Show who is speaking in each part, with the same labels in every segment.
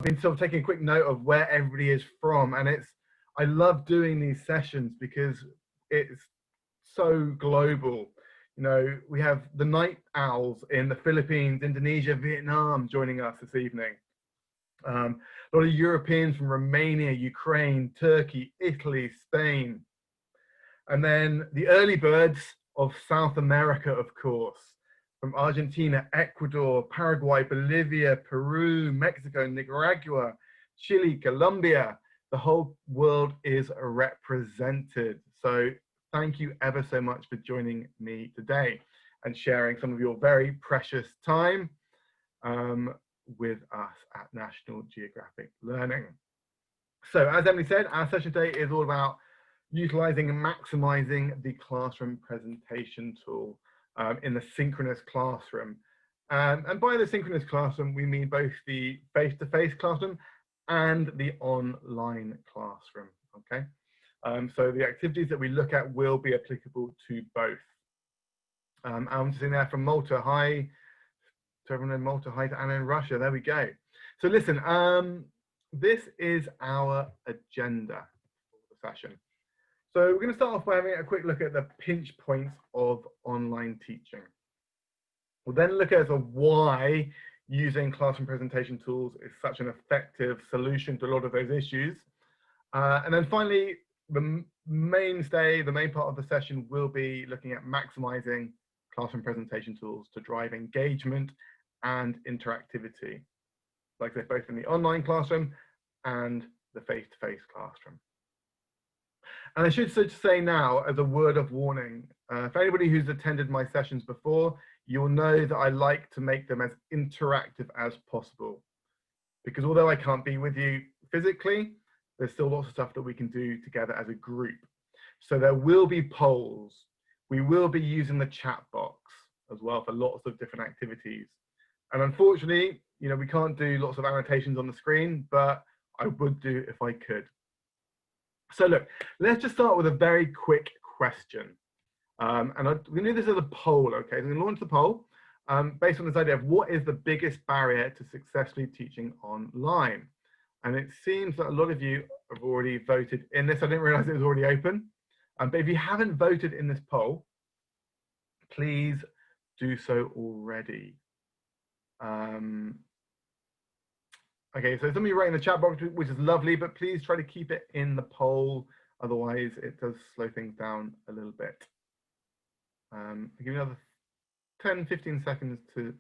Speaker 1: been sort of taking a quick note of where everybody is from, and I love doing these sessions because it's so global. You know, we have the night owls in the Philippines, Indonesia, Vietnam joining us this evening. A lot of Europeans from Romania, Ukraine, Turkey, Italy, Spain. And then the early birds of South America, of course, from Argentina, Ecuador, Paraguay, Bolivia, Peru, Mexico, Nicaragua, Chile, Colombia. The whole world is represented. So thank you ever so much for joining me today and sharing some of your very precious time with us at National Geographic Learning. So as Emily said, our session today is all about utilizing and maximizing the classroom presentation tool in the synchronous classroom. And by the synchronous classroom, we mean both the face-to-face classroom and the online classroom, okay? So the activities that we look at will be applicable to both. I'm sitting there from Malta. Hi to everyone in Malta. Hi to Anna in Russia. There we go. So listen, this is our agenda for the session. So we're going to start off by having a quick look at the pinch points of online teaching. We'll then look at why using classroom presentation tools is such an effective solution to a lot of those issues. And then finally, the mainstay, the main part of the session will be looking at maximizing classroom presentation tools to drive engagement and interactivity, like I said, both in the online classroom and the face-to-face classroom. And I should say now, as a word of warning, for anybody who's attended my sessions before, you'll know that I like to make them as interactive as possible. Because although I can't be with you physically, there's still lots of stuff that we can do together as a group. So there will be polls. We will be using the chat box as well for lots of different activities. And unfortunately, you know, we can't do lots of annotations on the screen, but I would do if I could. So look, let's just start with a very quick question. And we're going to do this as a poll, okay? So I'm going to launch the poll based on this idea of what is the biggest barrier to successfully teaching online? And it seems that a lot of you have already voted in this. I didn't realize it was already open. But if you haven't voted in this poll, please do so already. Okay, so some of you write in the chat box, which is lovely, but please try to keep it in the poll. Otherwise, it does slow things down a little bit. I'll give you another 10, 15 seconds to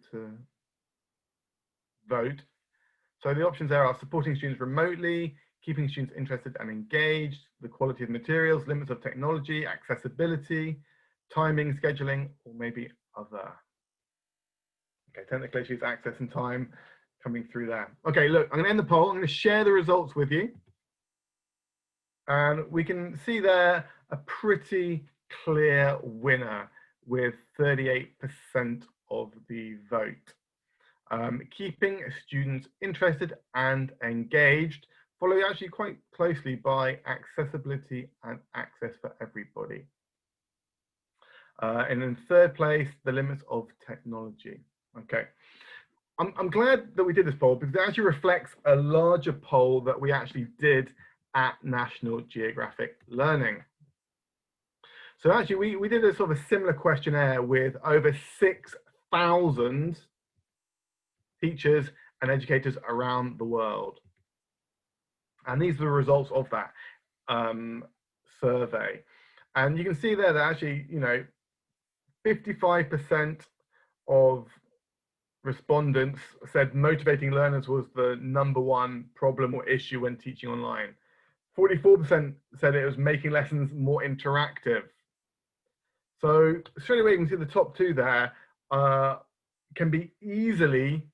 Speaker 1: vote. So the options there are supporting students remotely, keeping students interested and engaged, the quality of materials, limits of technology, accessibility, timing, scheduling, or maybe other. Okay, technical issues, access and time coming through there. Okay, look, I'm going to end the poll. I'm going to share the results with you. And we can see there a pretty clear winner with 38% of the vote. Keeping students interested and engaged, followed actually quite closely by accessibility and access for everybody. And in third place, the limits of technology. Okay. I'm glad that we did this poll because it actually reflects a larger poll that we actually did at National Geographic Learning. So actually we did a sort of a similar questionnaire with over 6,000 teachers and educators around the world. And these are the results of that survey. And you can see there that actually, you know, 55% of respondents said motivating learners was the #1 problem or issue when teaching online. 44% said it was making lessons more interactive. So straight away you can see the top two there can be easily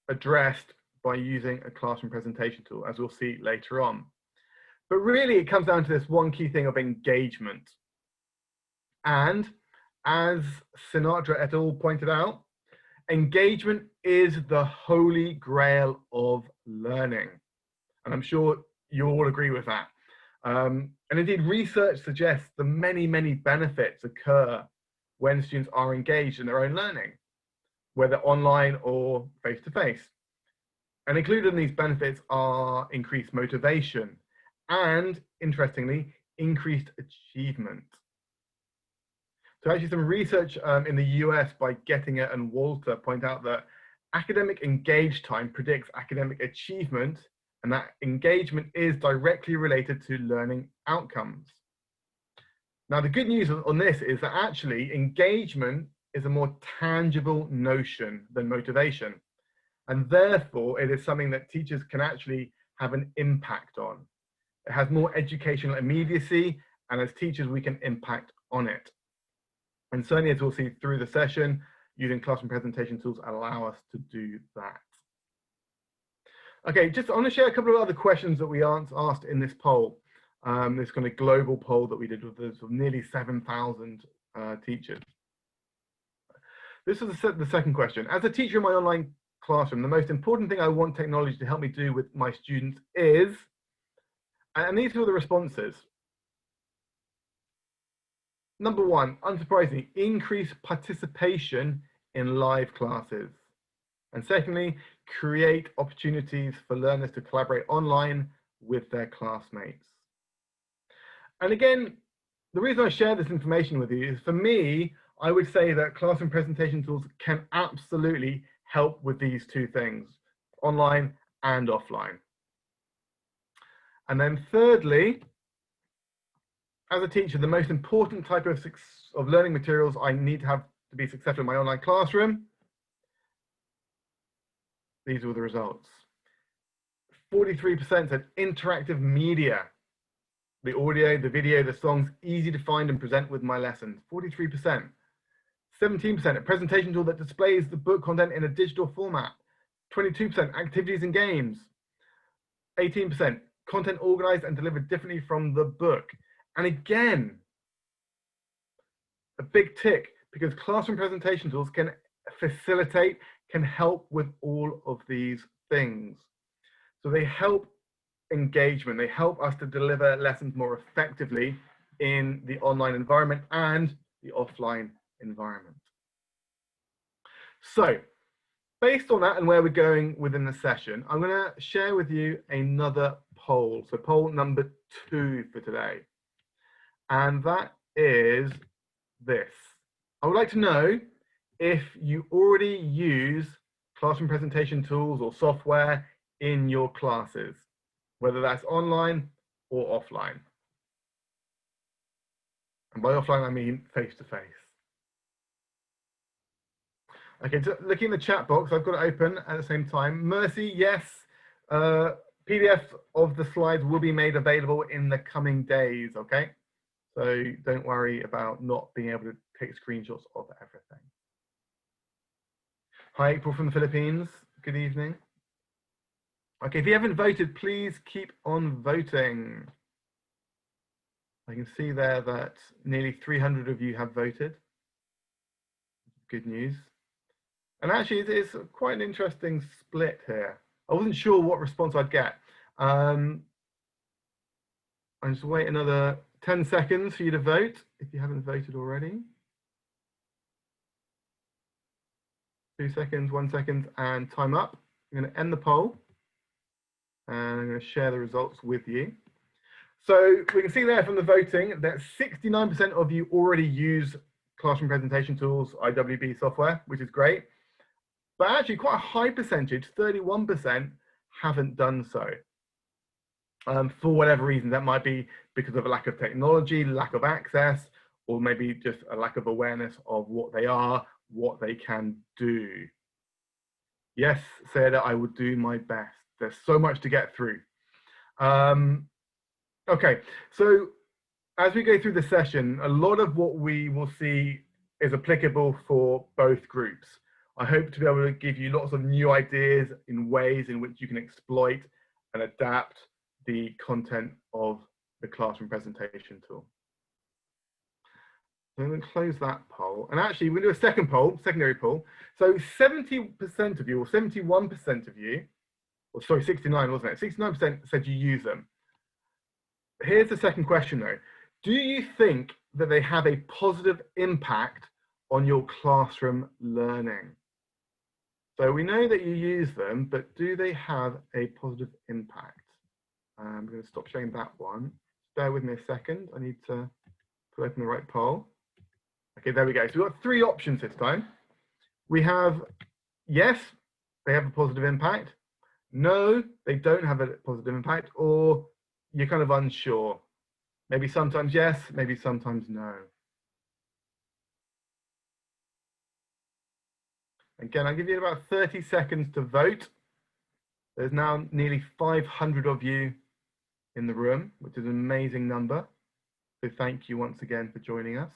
Speaker 1: addressed by using a classroom presentation tool, as we'll see later on. But really it comes down to this one key thing of engagement. And as Sinatra et al. Pointed out, engagement is the holy grail of learning. And I'm sure you all agree with that. And indeed, research suggests the many, many benefits occur when students are engaged in their own learning, whether online or face-to-face. And included in these benefits are increased motivation and, interestingly, increased achievement. So actually some research in the US by Gettinger and Walter point out that academic engaged time predicts academic achievement, and that engagement is directly related to learning outcomes. Now, the good news on this is that actually engagement is a more tangible notion than motivation. And therefore, it is something that teachers can actually have an impact on. It has more educational immediacy, and as teachers, we can impact on it. And certainly, as we'll see through the session, using classroom presentation tools allow us to do that. Okay, just I want to share a couple of other questions that we asked in this poll, this kind of global poll that we did with sort of nearly 7,000 teachers. This is the second question. As a teacher in my online classroom, the most important thing I want technology to help me do with my students is, and these are the responses. Number one, unsurprisingly, increase participation in live classes. And secondly, create opportunities for learners to collaborate online with their classmates. And again, the reason I share this information with you is, for me, I would say that classroom presentation tools can absolutely help with these two things, online and offline. And then thirdly, as a teacher, the most important type of learning materials I need to have to be successful in my online classroom, these were the results. 43% said interactive media, the audio, the video, the songs, easy to find and present with my lessons, 43%. 17%, a presentation tool that displays the book content in a digital format. 22%, activities and games. 18%, content organized and delivered differently from the book. And again, a big tick, because classroom presentation tools can facilitate, can help with all of these things. So they help engagement, they help us to deliver lessons more effectively in the online environment and the offline environment. So based on that and where we're going within the session, I'm going to share with you another poll. So poll number 2 for today. And that is this. I would like to know if you already use classroom presentation tools or software in your classes, whether that's online or offline. And by offline, I mean face-to-face. Okay, so looking in the chat box, I've got it open at the same time. Mercy, yes. PDF of the slides will be made available in the coming days, okay? So don't worry about not being able to take screenshots of everything. Hi, April from the Philippines. Good evening. Okay, if you haven't voted, please keep on voting. I can see there that nearly 300 of you have voted. Good news. And actually, it's quite an interesting split here. I wasn't sure what response I'd get. I'll just wait another 10 seconds for you to vote if you haven't voted already. 2 seconds, 1 second, and time up. I'm going to end the poll and I'm going to share the results with you. So we can see there from the voting that 69% of you already use classroom presentation tools, IWB software, which is great. But actually quite a high percentage, 31%, haven't done so. For whatever reason, that might be because of a lack of technology, lack of access, or maybe just a lack of awareness of what they are, what they can do. Yes, Sarah, I would do my best. There's so much to get through. Okay, so as we go through the session, a lot of what we will see is applicable for both groups. I hope to be able to give you lots of new ideas in ways in which you can exploit and adapt the content of the classroom presentation tool. So I'm going to close that poll. And actually, we'll do a second poll, secondary poll. So 70% of you, or 71% of you, or sorry, 69, wasn't it? 69% said you use them. Here's the second question though. Do you think that they have a positive impact on your classroom learning? So we know that you use them, but do they have a positive impact? I'm going to stop showing that one. Bear with me a second. I need to open the right poll. Okay, there we go. So we've got 3 options this time. We have yes, they have a positive impact. No, they don't have a positive impact, or you're kind of unsure. Maybe sometimes yes, maybe sometimes no. Again, I'll give you about 30 seconds to vote. There's now nearly 500 of you in the room, which is an amazing number. So thank you once again for joining us.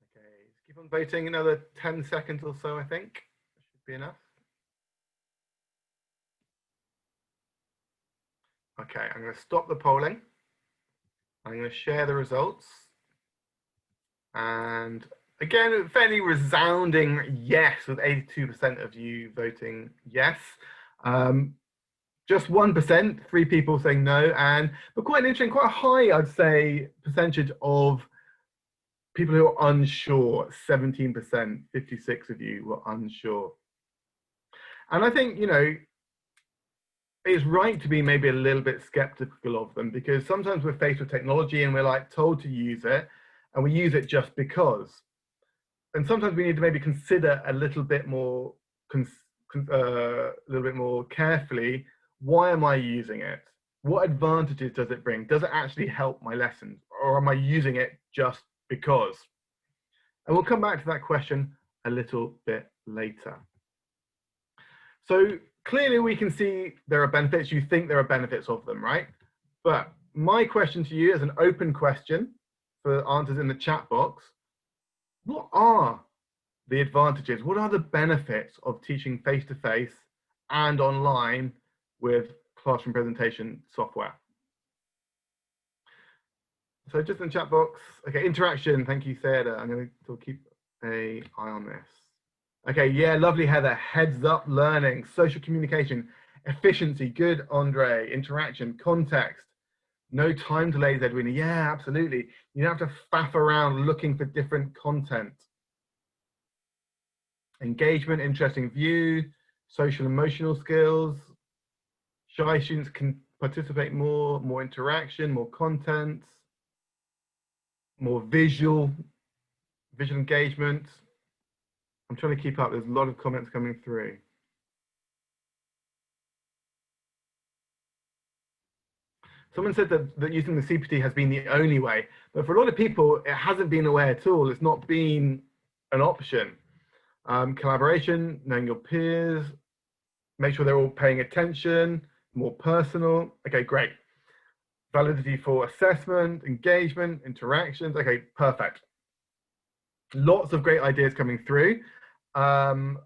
Speaker 1: Okay, let's keep on voting another 10 seconds or so, I think. That should be enough. Okay, I'm going to stop the polling. I'm going to share the results. And again, fairly resounding yes, with 82% of you voting yes. Just 1%, 3 people saying no, but quite an interesting, quite a high, I'd say, percentage of people who are unsure. 17%, 56 of you were unsure. And I think, you know, it's right to be maybe a little bit skeptical of them, because sometimes we're faced with technology and we're like told to use it, and we use it just because. And sometimes we need to maybe consider a little bit more carefully, why am I using it? What advantages does it bring? Does it actually help my lessons, or am I using it just because? And we'll come back to that question a little bit later. So clearly we can see there are benefits. You think there are benefits of them, right? But my question to you is an open question for answers in the chat box. What are the advantages? What are the benefits of teaching face-to-face and online with classroom presentation software? So just in the chat box, okay, interaction, thank you, Sarah. I'm going to keep an eye on this. Okay, yeah, lovely, Heather. Heads up learning, social communication, efficiency, good, Andre, interaction, context, no time delays, Edwina. Yeah, absolutely. You don't have to faff around looking for different content. Engagement, interesting view, social emotional skills. Shy students can participate more interaction, more content, more visual engagement. I'm trying to keep up. There's a lot of comments coming through. Someone said that using the CPT has been the only way, but for a lot of people, it hasn't been a way at all. It's not been an option. Collaboration, knowing your peers, make sure they're all paying attention, more personal. Okay, great. Validity for assessment, engagement, interactions. Okay, perfect. Lots of great ideas coming through. Some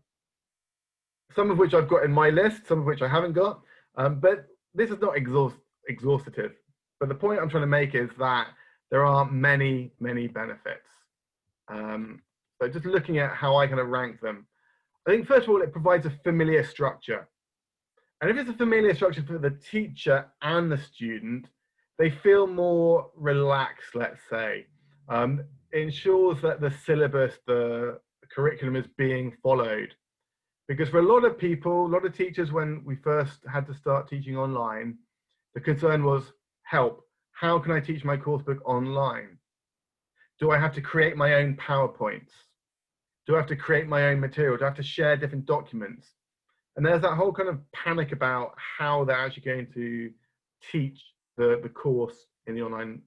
Speaker 1: of which I've got in my list, some of which I haven't got, but this is not exhaustive. But the point I'm trying to make is that there are many, many benefits. So just looking at how I kind of rank them. I think first of all, it provides a familiar structure. And if it's a familiar structure for the teacher and the student, they feel more relaxed, let's say. It ensures that the syllabus, the curriculum is being followed. Because for a lot of people, a lot of teachers, when we first had to start teaching online, the concern was, help, how can I teach my course book online? Do I have to create my own PowerPoints? Do I have to create my own material? Do I have to share different documents? And there's that whole kind of panic about how they're actually going to teach the course in the online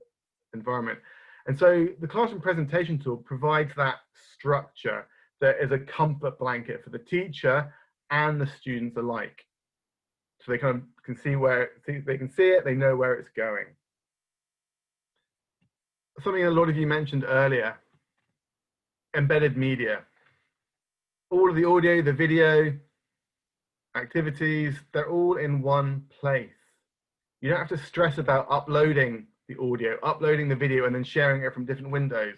Speaker 1: environment. And so the classroom presentation tool provides that structure that is a comfort blanket for the teacher and the students alike. So they kind of can see they can see it, they know where it's going. Something a lot of you mentioned earlier, embedded media. All of the audio, the video, activities, they're all in one place. You don't have to stress about uploading the audio, uploading the video, and then sharing it from different windows.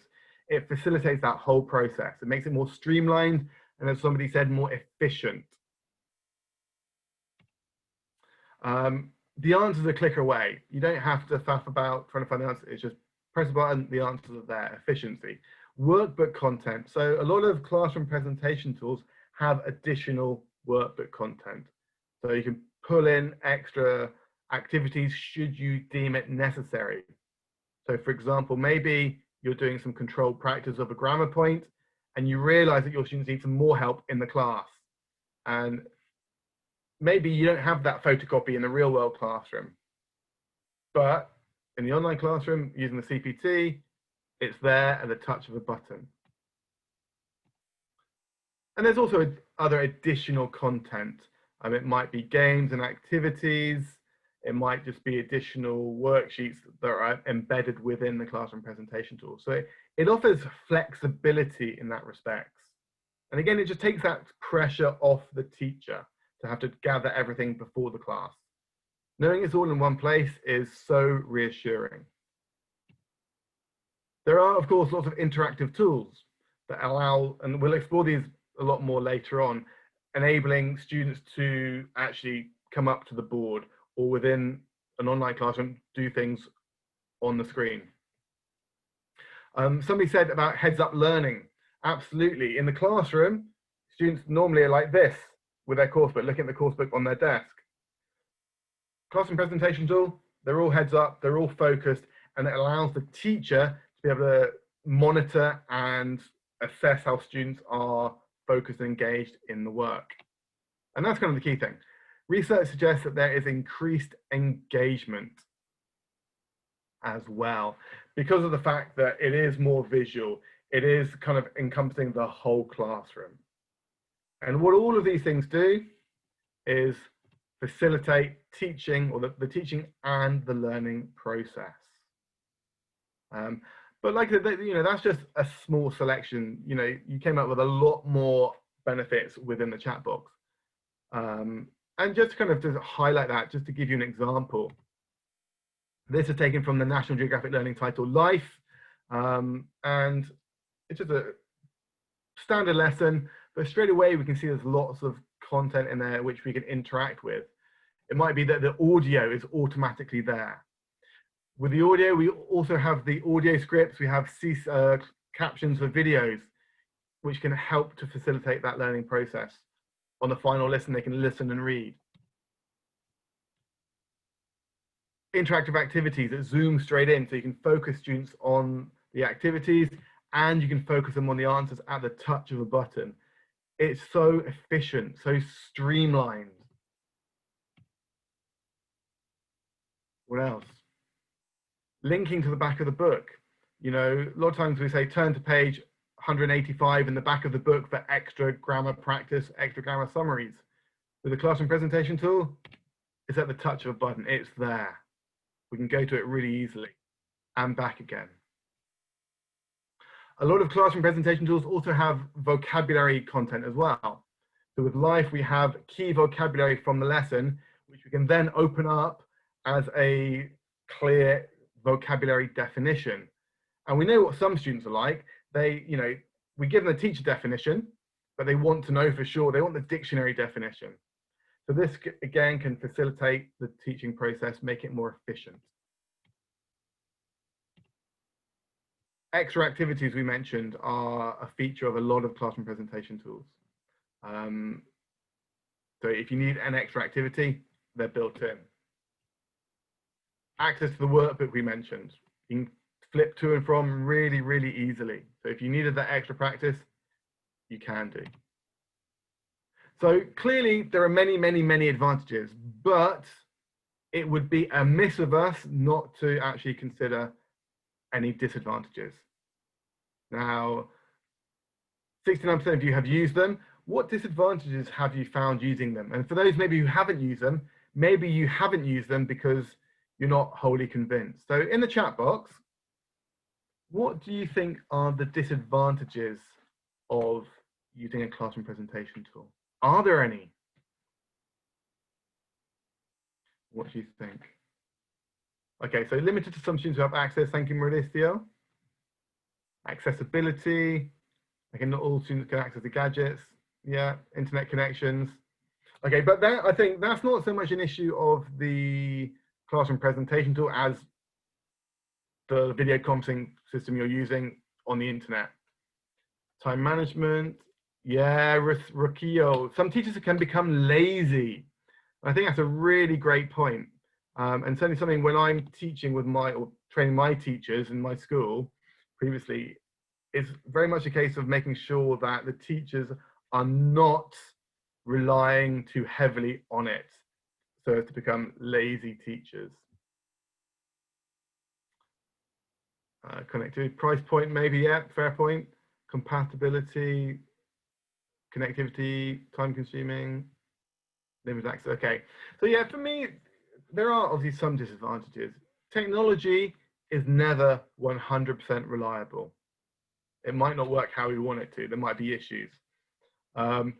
Speaker 1: It facilitates that whole process. It makes it more streamlined, and as somebody said, more efficient. the answers are a click away. You don't have to faff about trying to find the answer. It's just press a button, the answers are there. Efficiency. Workbook content. So a lot of classroom presentation tools have additional workbook content. So you can pull in extra activities should you deem it necessary. So for example, maybe you're doing some controlled practice of a grammar point and you realize that your students need some more help in the class. And maybe you don't have that photocopy in the real world classroom, but in the online classroom using the CPT, it's there at the touch of a button. And there's also other additional content. It might be games and activities. It might just be additional worksheets that are embedded within the classroom presentation tool. So it offers flexibility in that respect. And again, it just takes that pressure off the teacher to have to gather everything before the class. Knowing it's all in one place is so reassuring. There are, of course, lots of interactive tools that allow, and we'll explore these a lot more later on, enabling students to actually come up to the board or within an online classroom, do things on the screen. Somebody said about heads-up learning. Absolutely. In the classroom, students normally are like this with their coursebook, looking at the coursebook on their desk. Classroom presentation tool, they're all heads up, they're all focused, and it allows the teacher to be able to monitor and assess how students are focused and engaged in the work. And that's kind of the key thing. Research suggests that there is increased engagement as well because of the fact that it is more visual. It is kind of encompassing the whole classroom. And what all of these things do is facilitate teaching, or the teaching and the learning process. But like, you know, that's just a small selection. You know, you came up with a lot more benefits within the chat box. And just kind of to highlight that, just to give you an example, this is taken from the National Geographic Learning title Life, and it's just a standard lesson, but straight away we can see there's lots of content in there which we can interact with. It might be that the audio is automatically there. With the audio, we also have the audio scripts, we have captions for videos, which can help to facilitate that learning process. On the final listen, they can listen and read. Interactive activities that zoom straight in, so you can focus students on the activities and you can focus them on the answers at the touch of a button. It's so efficient, so streamlined. What else? Linking to the back of the book. You know, a lot of times we say turn to page 185 in the back of the book for extra grammar practice, extra grammar summaries. With the classroom presentation tool, it's at the touch of a button. It's there. We can go to it really easily and back again. A lot of classroom presentation tools also have vocabulary content as well. So with Life, we have key vocabulary from the lesson, which we can then open up as a clear vocabulary definition. And we know what some students are like. They, you know, we give them a teacher definition, but they want to know for sure. They want the dictionary definition. So this, again, can facilitate the teaching process, make it more efficient. Extra activities we mentioned are a feature of a lot of classroom presentation tools. So if you need an extra activity, they're built in. Access to the workbook we mentioned. You can flip to and from really, really easily. So if you needed that extra practice, you can do. So clearly there are many, many, many advantages, but it would be amiss of us not to actually consider any disadvantages. Now, 69% of you have used them. What disadvantages have you found using them? And for those maybe who haven't used them, maybe you haven't used them because you're not wholly convinced. So in the chat box, what do you think are the disadvantages of using a classroom presentation tool? Are there any? What do you think? Okay, so limited to some students who have access. Thank you, Mauricio. Accessibility. Okay, not all students can access the gadgets. Yeah, internet connections. Okay, but that, I think that's not so much an issue of the classroom presentation tool as the video conferencing system you're using on the internet. Time management, yeah, Rukio. Some teachers can become lazy. I think that's a really great point. And certainly something when I'm teaching with or training my teachers in my school previously, it's very much a case of making sure that the teachers are not relying too heavily on it so as to become lazy teachers. Connectivity, price point, maybe, yeah, fair point. Compatibility, connectivity, time consuming, limited access. Okay, so yeah, for me, there are obviously some disadvantages. Technology is never 100% reliable. It might not work how we want it to. There might be issues. But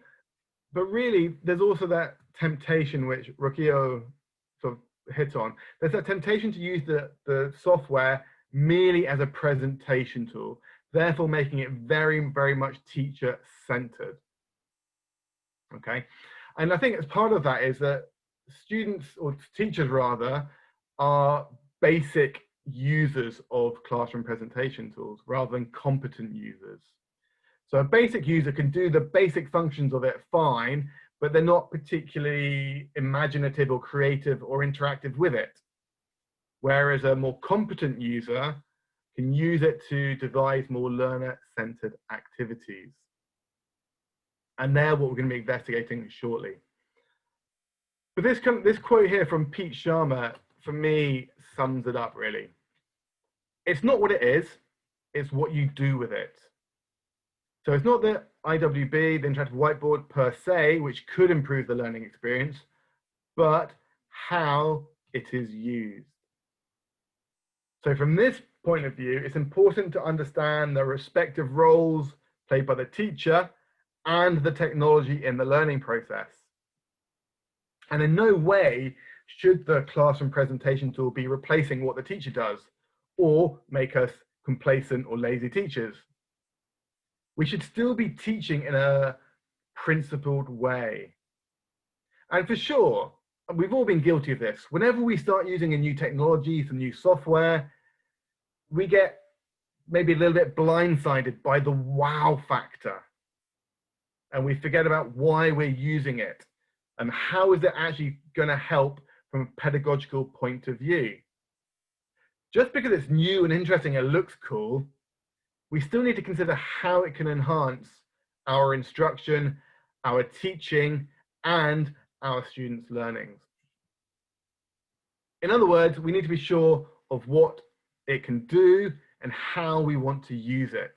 Speaker 1: really, there's also that temptation, which Rukio sort of hit on. There's that temptation to use the software merely as a presentation tool, therefore making it very, very much teacher-centered. Okay, and I think as part of that is that students, or teachers rather, are basic users of classroom presentation tools rather than competent users. So a basic user can do the basic functions of it fine, but they're not particularly imaginative or creative or interactive with it. Whereas a more competent user can use it to devise more learner-centered activities. And they're what we're going to be investigating shortly. But this quote here from Pete Sharma, for me, sums it up really. It's not what it is, it's what you do with it. So it's not the IWB, the interactive whiteboard per se, which could improve the learning experience, but how it is used. So from this point of view, it's important to understand the respective roles played by the teacher and the technology in the learning process. And in no way should the classroom presentation tool be replacing what the teacher does or make us complacent or lazy teachers. We should still be teaching in a principled way. And for sure, we've all been guilty of this. Whenever we start using a new technology, some new software, we get maybe a little bit blindsided by the wow factor. And we forget about why we're using it and how is it actually going to help from a pedagogical point of view. Just because it's new and interesting and it looks cool, we still need to consider how it can enhance our instruction, our teaching, and our students' learnings. In other words, we need to be sure of what it can do and how we want to use it.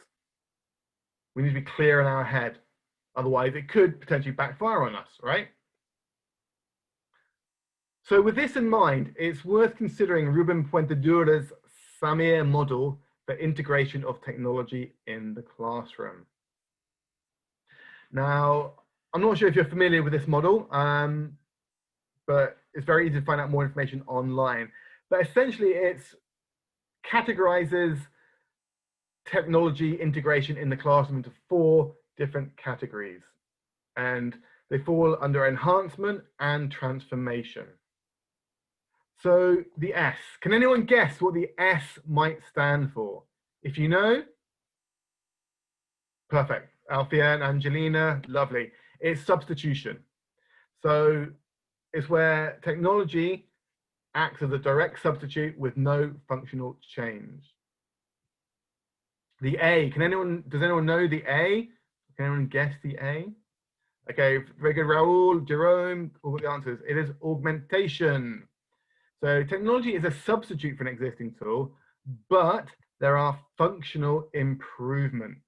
Speaker 1: We need to be clear in our head. Otherwise, it could potentially backfire on us, right? So with this in mind, it's worth considering Ruben Puentedura's SAMR model for integration of technology in the classroom. Now, I'm not sure if you're familiar with this model, but it's very easy to find out more information online. But essentially, it categorizes technology integration in the classroom into 4 different categories. And they fall under enhancement and transformation. So the S, can anyone guess what the S might stand for? If you know, perfect. Alfia and Angelina, lovely. It's substitution. So it's where technology acts as a direct substitute with no functional change. The A, does anyone know the A? Can anyone guess the A? Okay, very good, Raul, Jerome, all the answers. It is augmentation. So technology is a substitute for an existing tool, but there are functional improvements.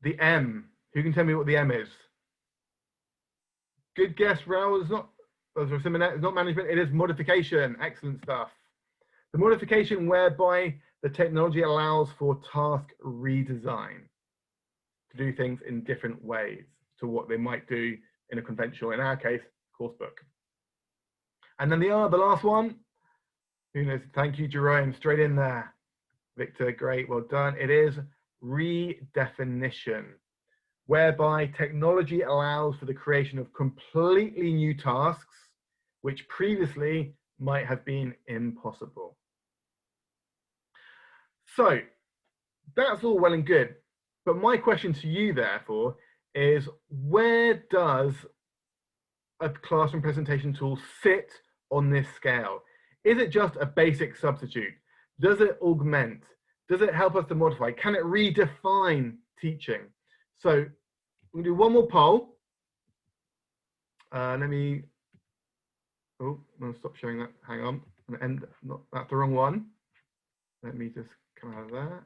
Speaker 1: The M, who can tell me what the M is? Good guess, Raul. It's not management, it is modification. Excellent stuff. The modification whereby the technology allows for task redesign to do things in different ways to what they might do in a conventional, in our case, coursebook. And then the R, the last one, who knows? Thank you, Jerome, straight in there. Victor, great, well done. It is redefinition. whereby technology allows for the creation of completely new tasks, which previously might have been impossible. So that's all well and good. But my question to you, therefore, is where does a classroom presentation tool sit on this scale? Is it just a basic substitute? Does it augment? Does it help us to modify? Can it redefine teaching? So we'll do one more poll. Let me, oh, I'm gonna stop showing that. Hang on, I'm gonna end, not, that's the wrong one. Let me just come out of that.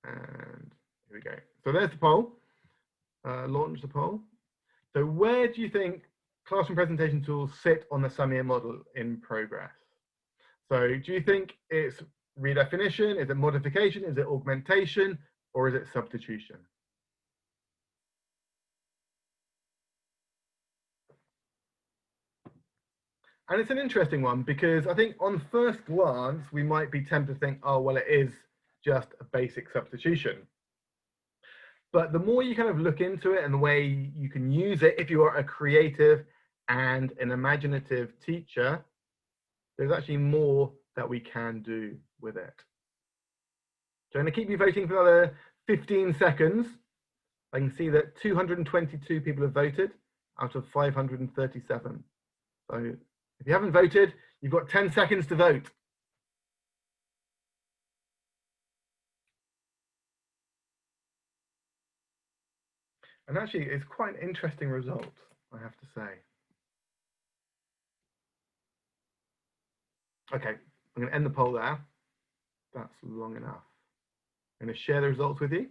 Speaker 1: And here we go. So there's the poll. Launch the poll. So where do you think classroom presentation tools sit on the SAMR model in progress? So do you think it's redefinition? Is it modification? Is it augmentation? Or is it substitution? And it's an interesting one because I think on first glance, we might be tempted to think, oh, well, it is just a basic substitution. But the more you kind of look into it and the way you can use it, if you are a creative and an imaginative teacher, there's actually more that we can do with it. So I'm going to keep you voting for another 15 seconds. I can see that 222 people have voted out of 537. So if you haven't voted, you've got 10 seconds to vote. And actually, it's quite an interesting result, I have to say. Okay, I'm going to end the poll there. That's long enough. I'm going to share the results with you.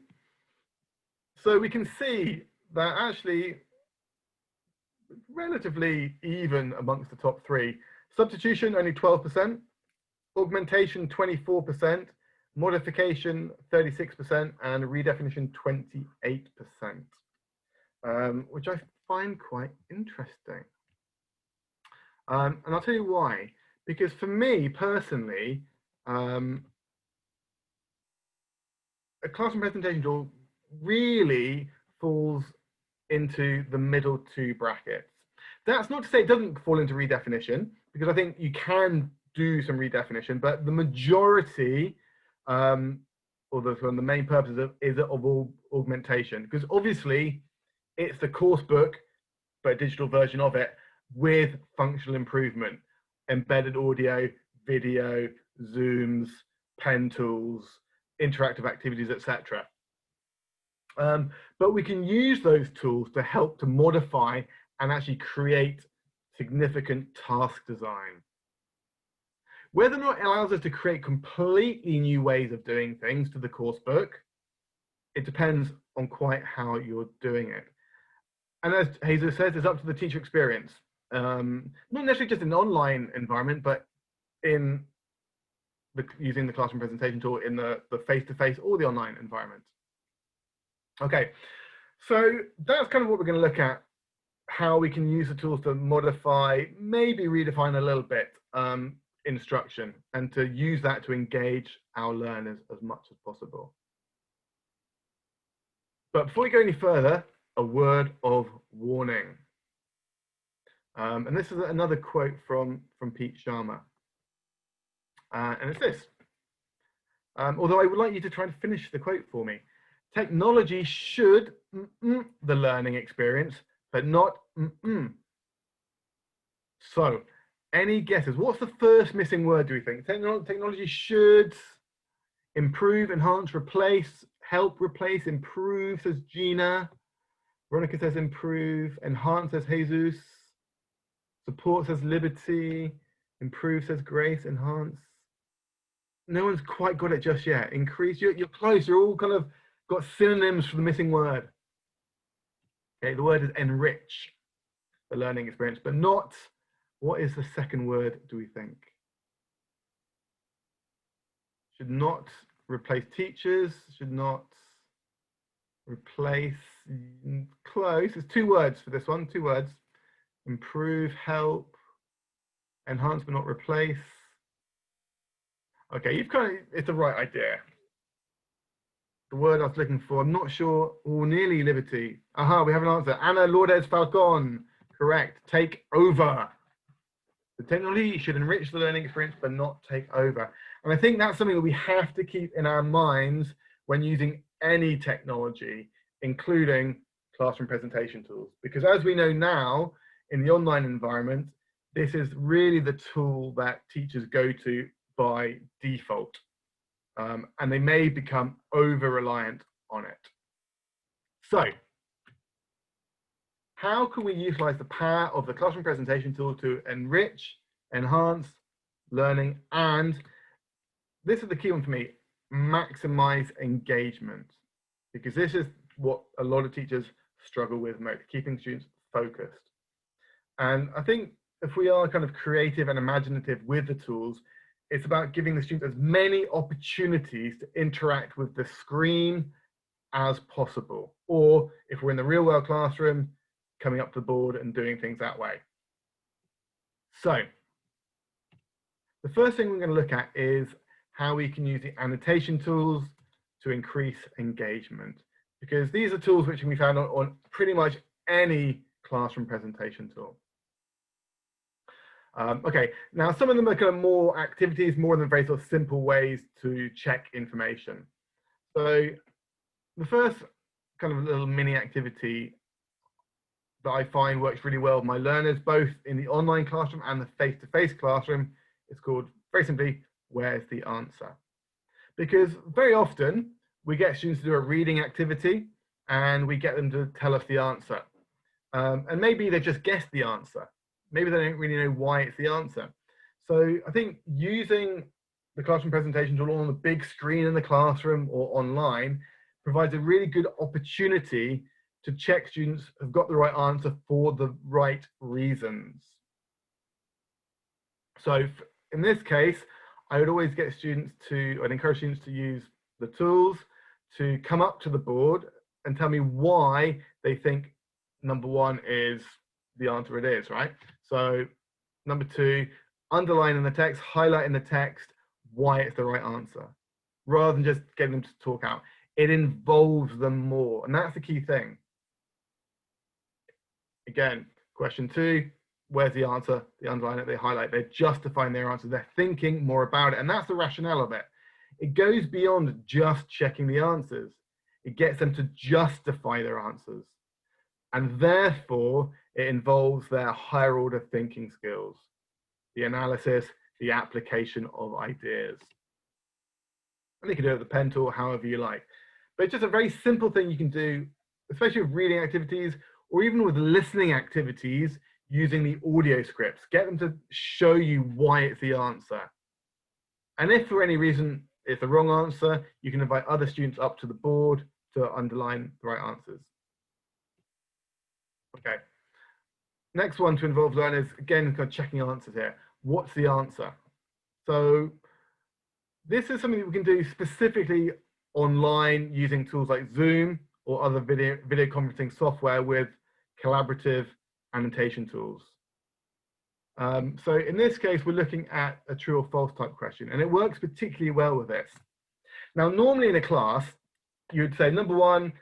Speaker 1: So we can see that actually relatively even amongst the top three. Substitution, only 12%. Augmentation, 24%. Modification, 36%. And redefinition, 28%. Which I find quite interesting. And I'll tell you why. Because for me personally, a classroom presentation tool really falls into the middle two brackets. That's not to say it doesn't fall into redefinition, because I think you can do some redefinition, but the majority, or the main purpose is of augmentation, because obviously it's the course book, but a digital version of it with functional improvement, embedded audio, video, Zooms, pen tools, interactive activities, etc. But we can use those tools to help to modify and actually create significant task design. Whether or not it allows us to create completely new ways of doing things to the course book, it depends on quite how you're doing it. And as Jesus says, it's up to the teacher experience. Not necessarily just in an online environment, but in using the classroom presentation tool in the face-to-face or the online environment. Okay, so that's kind of what we're going to look at, how we can use the tools to modify, maybe redefine a little bit instruction, and to use that to engage our learners as much as possible. But before we go any further, a word of warning. And this is another quote from Pete Sharma. And it's this. Although I would like you to try and finish the quote for me. Technology should the learning experience, but not So, any guesses? What's the first missing word, do we think? Technology should improve, enhance, replace, help, replace, improve, says Gina. Veronica says improve, enhance, says Jesus. Support, says Liberty. Improve, says Grace. Enhance. No one's quite got it just yet. Increase, you're close. You're all kind of got synonyms for the missing word. Okay, the word is enrich the learning experience, but not, what is the second word, do we think? Should not replace teachers, should not replace, close. It's two words for this one, two words. Improve, help, enhance but not replace. Okay, you've kind of, it's the right idea. the word I was looking for. I'm not sure. Oh, nearly liberty. Aha, we have an answer. Ana Lourdes Falcon. Correct. Take over. The technology should enrich the learning experience, but not take over. And I think that's something that we have to keep in our minds when using any technology, including classroom presentation tools. Because as we know now, in the online environment, this is really the tool that teachers go to by default. And they may become over-reliant on it. So, how can we utilize the power of the classroom presentation tool to enrich, enhance learning, and this is the key one for me, maximize engagement? Because this is what a lot of teachers struggle with most, keeping students focused. And I think if we are kind of creative and imaginative with the tools, it's about giving the students as many opportunities to interact with the screen as possible. Or if we're in the real world classroom, coming up to the board and doing things that way. So the first thing we're going to look at is how we can use the annotation tools to increase engagement, because these are tools which can be found on pretty much any classroom presentation tool. Okay, now some of them are kind of more activities, more than very sort of simple ways to check information. So the first kind of little mini activity that I find works really well with my learners, both in the online classroom and the face-to-face classroom, is called, very simply, where's the answer? Because very often we get students to do a reading activity and we get them to tell us the answer. And maybe they just guessed the answer. Maybe they don't really know why it's the answer. So I think using the classroom presentation tool on the big screen in the classroom or online provides a really good opportunity to check students have got the right answer for the right reasons. So in this case, I would always get students to, I'd encourage students to use the tools to come up to the board and tell me why they think number one is the answer it is, right? So number two, underline in the text, highlight in the text why it's the right answer, rather than just getting them to talk out. It involves them more, and that's the key thing. Again, question two, where's the answer? They underline it, they highlight, they're justifying their answer, they're thinking more about it, and that's the rationale of it. It goes beyond just checking the answers. It gets them to justify their answers. And therefore, it involves their higher order thinking skills, the analysis, the application of ideas. And you can do it with the pen tool, however you like. But it's just a very simple thing you can do, especially with reading activities, or even with listening activities, using the audio scripts. Get them to show you why it's the answer. And if for any reason it's the wrong answer, you can invite other students up to the board to underline the right answers. Okay. Next one to involve learners, again, kind of checking answers here. What's the answer? So this is something that we can do specifically online using tools like Zoom or other video conferencing software with collaborative annotation tools. So in this case, we're looking at a true or false type question, and it works particularly well with this. Now, normally in a class, you'd say, number one,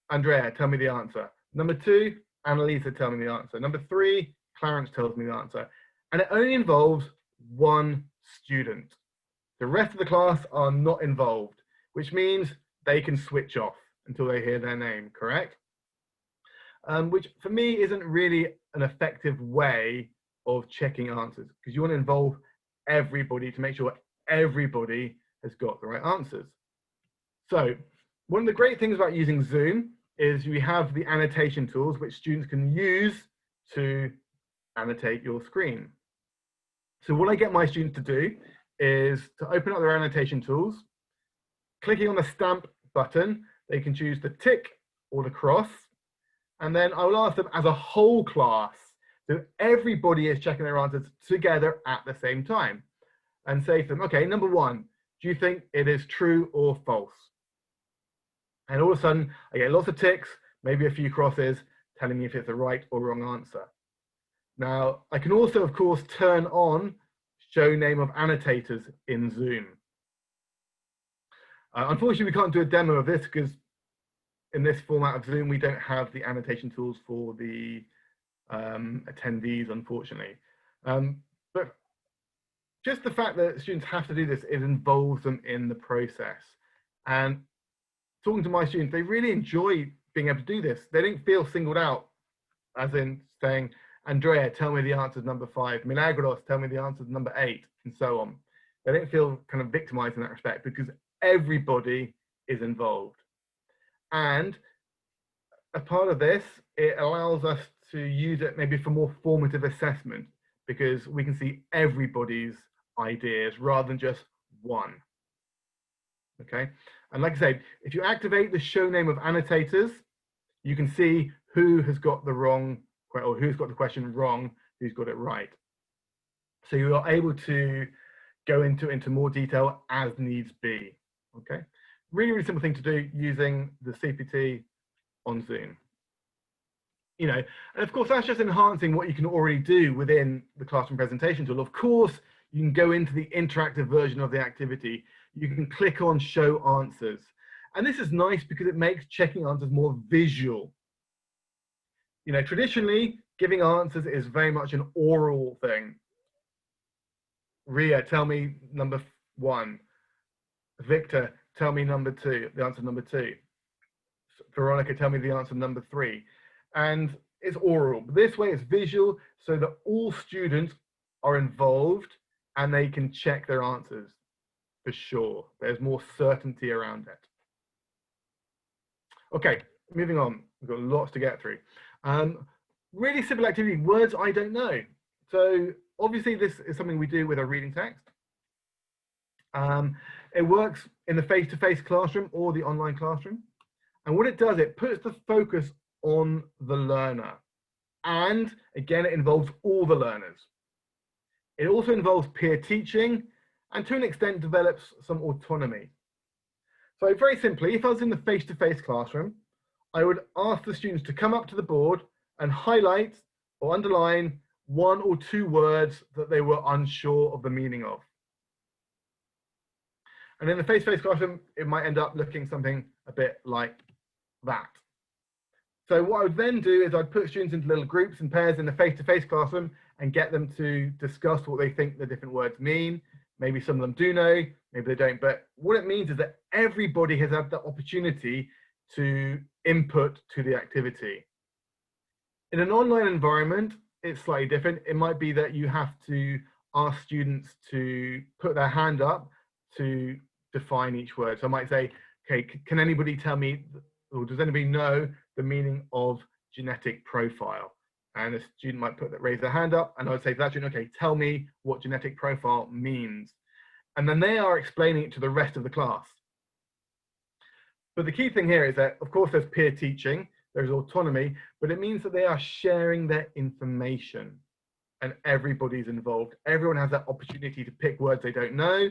Speaker 1: Andrea, tell me the answer. Number two, Annalisa, tell me the answer. Number three, Clarence tells me the answer. And it only involves one student. The rest of the class are not involved, which means they can switch off until they hear their name, correct? Which for me isn't really an effective way of checking answers, because you want to involve everybody to make sure everybody has got the right answers. So one of the great things about using Zoom is we have the annotation tools which students can use to annotate your screen. So what I get my students to do is to open up their annotation tools, clicking on the stamp button, they can choose the tick or the cross, and then I will ask them as a whole class, so everybody is checking their answers together at the same time, and say to them, okay, number one, do you think it is true or false? And all of a sudden, I get lots of ticks, maybe a few crosses, telling me if it's the right or wrong answer. Now, I can also, of course, turn on show name of annotators in Zoom. Unfortunately, we can't do a demo of this because in this format of Zoom, we don't have the annotation tools for the attendees, unfortunately. But just the fact that students have to do this, it involves them in the process. And talking to my students, they really enjoy being able to do this. They don't feel singled out, as in saying, Andrea, tell me the answer to number 5. Milagros, tell me the answer to number 8, and so on. They don't feel kind of victimized in that respect because everybody is involved. And as part of this, it allows us to use it maybe for more formative assessment because we can see everybody's ideas rather than just one. Okay, and like I said, if you activate the show name of annotators, you can see who has got the wrong, or who's got the question wrong, who's got it right. So you are able to go into more detail as needs be. Okay, really, really simple thing to do using the CPT on Zoom. You know, and of course, that's just enhancing what you can already do within the classroom presentation tool. Of course, you can go into the interactive version of the activity. You can click on show answers. And this is nice because it makes checking answers more visual. You know, traditionally, giving answers is very much an oral thing. Ria, tell me number 1. Victor, tell me number 2, the answer number 2. Veronica, tell me the answer number 3. And it's oral. But this way it's visual so that all students are involved and they can check their answers for sure. There's more certainty around it. Okay, moving on. We've got lots to get through. Really simple activity, words I don't know. So obviously this is something we do with our reading text. It works in the face-to-face classroom or the online classroom. And what it does, it puts the focus on the learner. And again, it involves all the learners. It also involves peer teaching and to an extent develops some autonomy. So very simply, if I was in the face-to-face classroom, I would ask the students to come up to the board and highlight or underline 1 or 2 words that they were unsure of the meaning of. And in the face-to-face classroom, it might end up looking something a bit like that. So what I would then do is I'd put students into little groups and pairs in the face-to-face classroom and get them to discuss what they think the different words mean. Maybe some of them do know, maybe they don't. But what it means is that everybody has had the opportunity to input to the activity. In an online environment, it's slightly different. It might be that you have to ask students to put their hand up to define each word. So I might say, okay, can anybody tell me, or does anybody know the meaning of genetic profile? And a student might raise their hand up, and I would say to that student, okay, tell me what genetic profile means. And then they are explaining it to the rest of the class. But the key thing here is that, of course, there's peer teaching, there's autonomy, but it means that they are sharing their information and everybody's involved. Everyone has that opportunity to pick words they don't know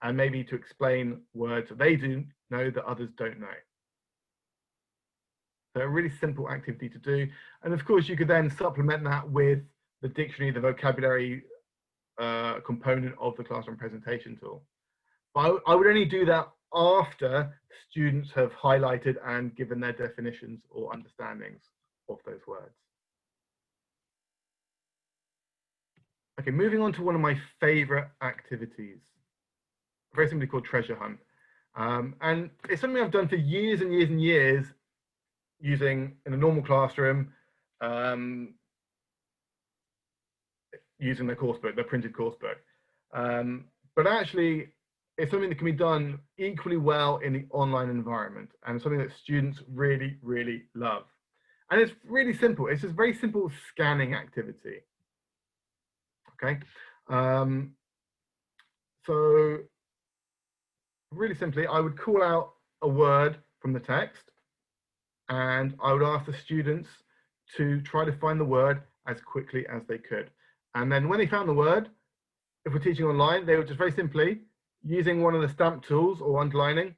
Speaker 1: and maybe to explain words that they do know that others don't know. So a really simple activity to do. And of course, you could then supplement that with the dictionary, the vocabulary component of the classroom presentation tool. But I would only do that after students have highlighted and given their definitions or understandings of those words. Okay, moving on to one of my favorite activities, very simply called Treasure Hunt. And it's something I've done for years and years and years using in a normal classroom, using the coursebook, the printed coursebook. But actually, it's something that can be done equally well in the online environment and something that students really, really love. And it's really simple. It's just very simple scanning activity. Okay. So really simply, I would call out a word from the text and I would ask the students to try to find the word as quickly as they could. And then when they found the word, if we're teaching online, they would just very simply, using one of the stamp tools or underlining,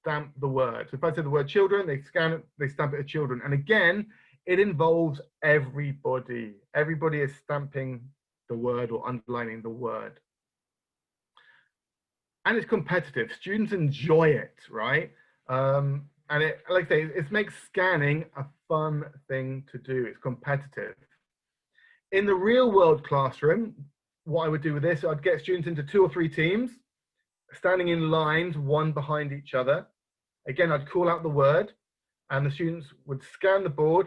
Speaker 1: stamp the word. So if I said the word children, they scan it, they stamp it as children. And again, it involves everybody. Everybody is stamping the word or underlining the word. and it's competitive. Students enjoy it, right? And it, like I say, it makes scanning a fun thing to do. It's competitive. In the real world classroom, what I would do with this, I'd get students into 2 or 3 teams, standing in lines, one behind each other. Again, I'd call out the word, and the students would scan the board,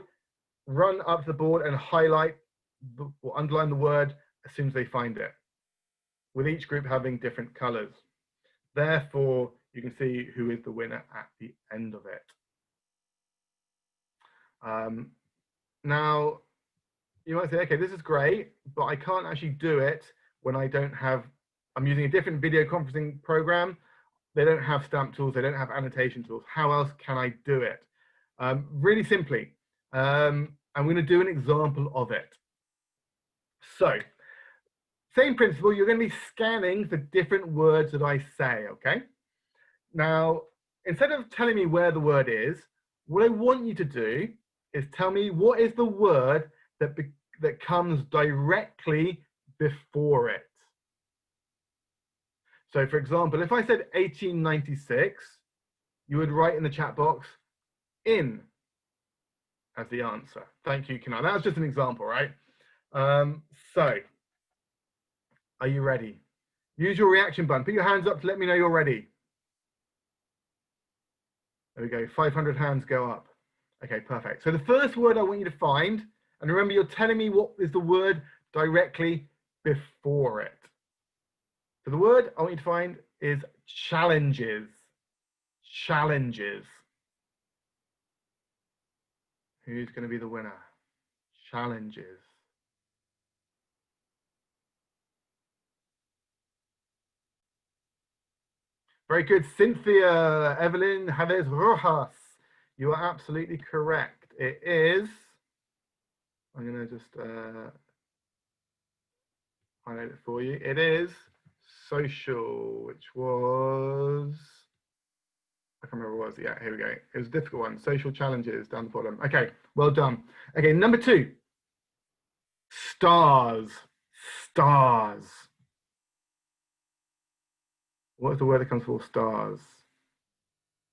Speaker 1: run up to the board and highlight or underline the word as soon as they find it, with each group having different colors. Therefore, you can see who is the winner at the end of it. Now, you might say, okay, this is great, but I can't actually do it when I don't have, I'm using a different video conferencing program. They don't have stamp tools, they don't have annotation tools. How else can I do it? Really simply, I'm going to do an example of it. So, same principle, you're going to be scanning for different words that I say, okay? Now, instead of telling me where the word is, what I want you to do is tell me what is the word that comes directly before it. So, for example, if I said 1896, you would write in the chat box, in, as the answer. Thank you, Kenan. That was just an example, right? So, are you ready? Use your reaction button. Put your hands up to let me know you're ready. There we go, 500 hands go up. Okay, perfect. So the first word I want you to find, and remember you're telling me what is the word directly before it. So the word I want you to find is challenges. Challenges. Who's going to be the winner? Challenges. Very good, Cynthia, Evelyn, Javier Rojas. You are absolutely correct. It is, I'm going to just highlight it for you. It is social, which was, I can't remember what it was. Yeah, here we go. It was a difficult one. Social challenges down the bottom. Okay, well done. Okay, number 2. Stars. Stars. What's the word that comes for stars?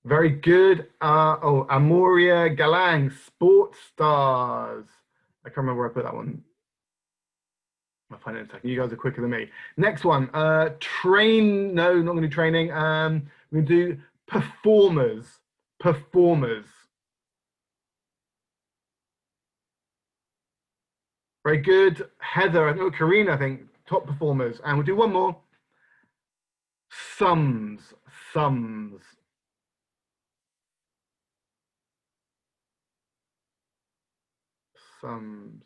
Speaker 1: Very good. Oh, Amoria Galang, sports stars. I can't remember where I put that one. I'll find it in a second. You guys are quicker than me. Next one. Train. No, not going to do training. We're going to do performers. Performers. Very good. Heather, I know Karina, I think, top performers. And we'll do one more. Sums. Sums. Sums.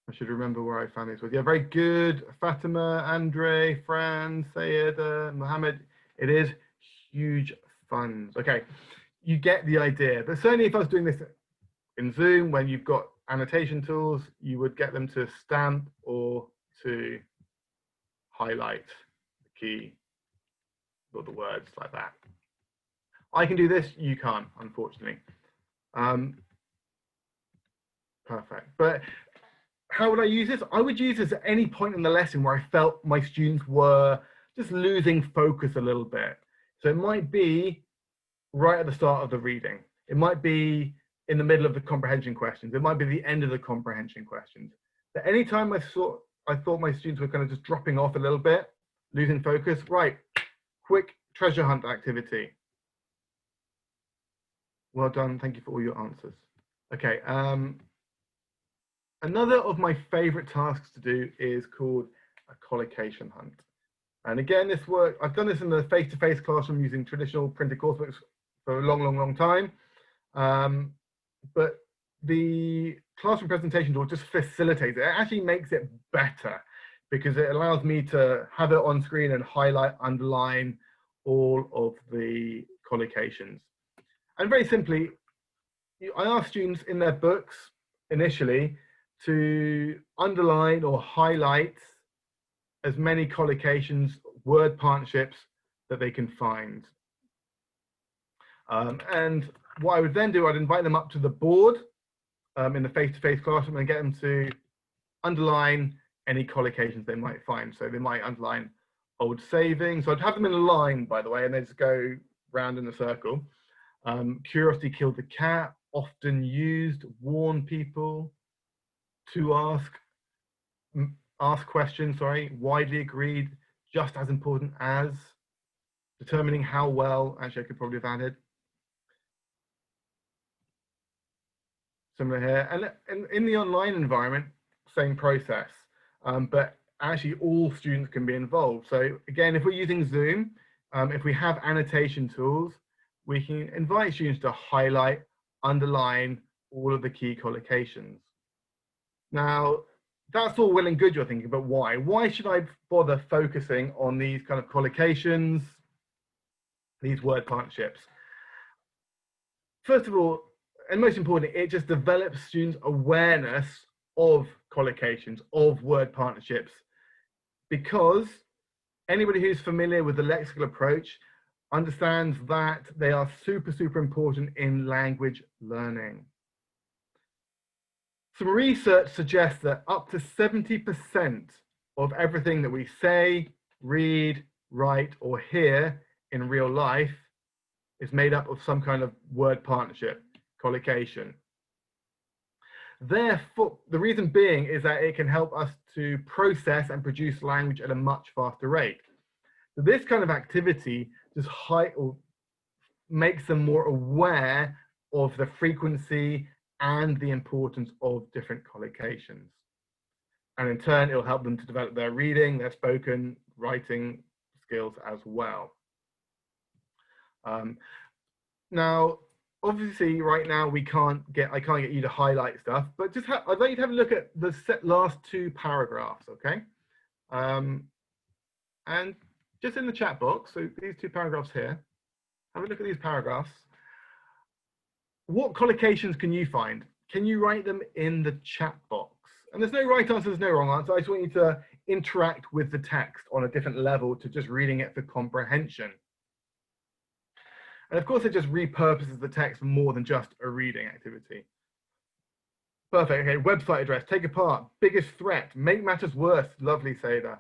Speaker 1: I should remember where I found these words. Yeah, very good. Fatima, Andre, Fran, Sayed, Mohammed. It is huge funds. Okay, you get the idea. But certainly if I was doing this in Zoom, when you've got annotation tools, you would get them to stamp or to highlight the key or the words like that. I can do this, you can't, unfortunately. Perfect. But how would I use this? I would use this at any point in the lesson where I felt my students were just losing focus a little bit. So it might be right at the start of the reading. It might be in the middle of the comprehension questions. It might be the end of the comprehension questions. But anytime I thought my students were kind of just dropping off a little bit, losing focus, right, quick treasure hunt activity. Well done, thank you for all your answers. Okay, another of my favorite tasks to do is called a collocation hunt. And again, this work, I've done this in the face-to-face classroom using traditional printed coursebooks for a long, long, long time. But the classroom presentation tool just facilitates it. It actually makes it better because it allows me to have it on screen and highlight, underline all of the collocations. And very simply, I ask students in their books initially to underline or highlight as many collocations, word partnerships that they can find. And what I would then do, I'd invite them up to the board in the face-to-face classroom and get them to underline any collocations they might find. So they might underline old savings. So I'd have them in a line, by the way, and they just go round in a circle. Curiosity killed the cat, often used, warn people, to ask questions, sorry, widely agreed, just as important as, determining how well, actually I could probably have added. Similar here, and in the online environment, same process, but actually all students can be involved. So again, if we're using Zoom, if we have annotation tools, we can invite students to highlight, underline all of the key collocations. Now, that's all well and good, you're thinking, but why? Why should I bother focusing on these kind of collocations, these word partnerships? First of all, and most important, it just develops students' awareness of collocations, of word partnerships, because anybody who's familiar with the lexical approach understands that they are super, super important in language learning. Some research suggests that up to 70% of everything that we say, read, write, or hear in real life is made up of some kind of word partnership, collocation. Therefore, the reason being is that it can help us to process and produce language at a much faster rate. So this kind of activity just makes them more aware of the frequency and the importance of different collocations. And in turn, it'll help them to develop their reading, their spoken, writing skills as well. Now, obviously, right now I can't get you to highlight stuff, but just I'd like you to have a look at the last two paragraphs, okay? And just in the chat box, so these two paragraphs here, have a look at these paragraphs. What collocations can you find? Can you write them in the chat box? And there's no right answer, there's no wrong answer. I just want you to interact with the text on a different level to just reading it for comprehension. And of course, it just repurposes the text more than just a reading activity. Perfect, okay, website address, take apart, biggest threat, make matters worse, lovely Seda.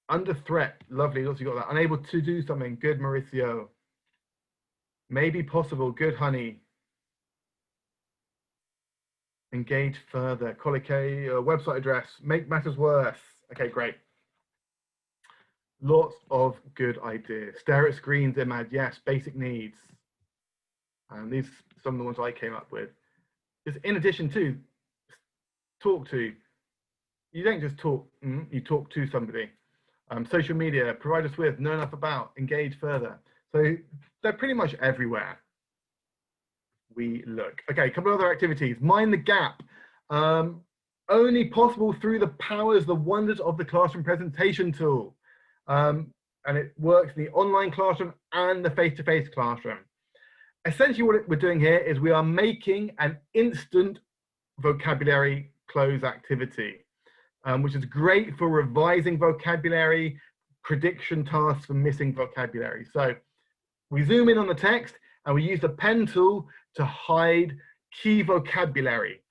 Speaker 1: Under threat, lovely, also got that. Unable to do something, good Mauricio. Maybe possible, good honey. Engage further, colloquy, website address, make matters worse. Okay, great. Lots of good ideas. Stare at screens, Imad, yes, basic needs. And these are some of the ones I came up with. Just in addition to, talk to. You don't just talk, you talk to somebody. Social media, provide us with, know enough about, engage further. So they're pretty much everywhere we look. Okay, a couple of other activities. Mind the gap. Only possible through the powers, the wonders of the classroom presentation tool. And it works in the online classroom and the face-to-face classroom. Essentially what we're doing here is we are making an instant vocabulary close activity, which is great for revising vocabulary, prediction tasks for missing vocabulary. So we zoom in on the text and we use the pen tool to hide key vocabulary.